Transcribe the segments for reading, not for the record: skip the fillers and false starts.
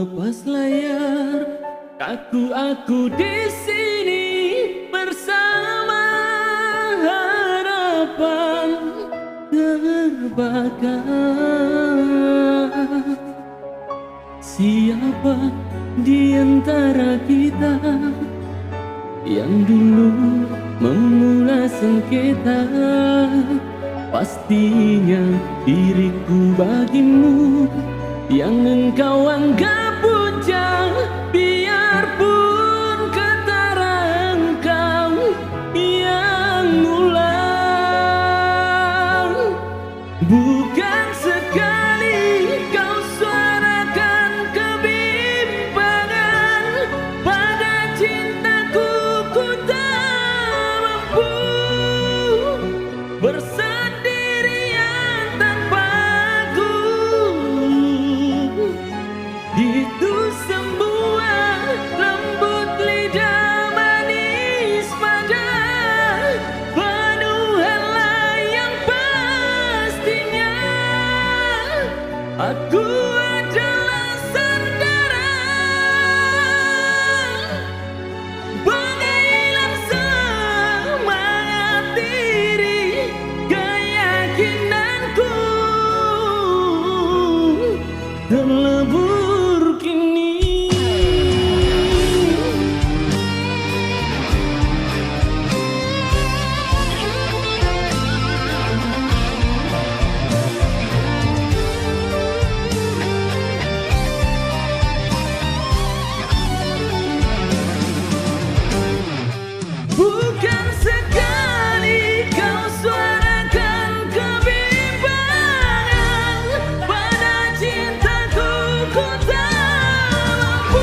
lepas layar, aku di sini bersama harapan terbakar. Siapa di antara kita yang dulu memulai sengketa? Pastinya diriku bagimu yang engkau anggap bujang. Biarpun ketara engkau yang ulang, bukan sekali kau suarakan kebimbangan. Pada cintaku ku tak mampu bersendirian tanpaku. Itu semua lembut lidah manis pada penuh helai yang pastinya aku adalah saudara. Bagai hilang semangat diri, keyakinanku terlebur kini. Bukan sekali kau suarakan kebimbangan. Pada cintaku ku tak mampu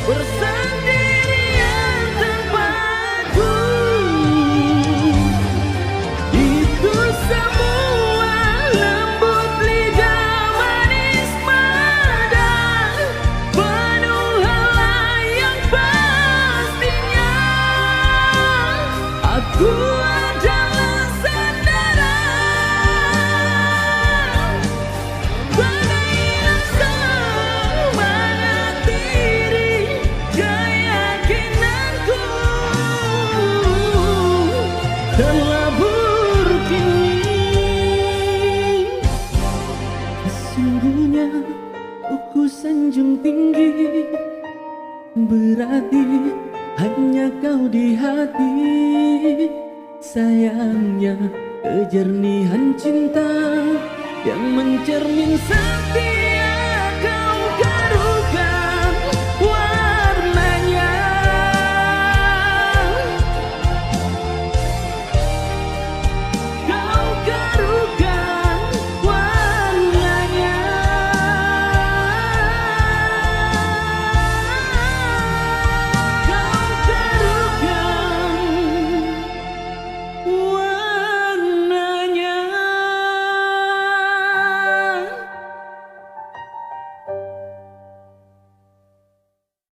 bersendirian tanpaku. Itu semua lembut lidah manis mada penuh helai yang pastinya aku adalah saudara. Bagai hilang semangat diri, keyakinanku terlebur kini. Sesungguhnya aku sanjung tinggi, berarti hanya kau di hati. Sayangnya kejernihan cinta yang mencermin setia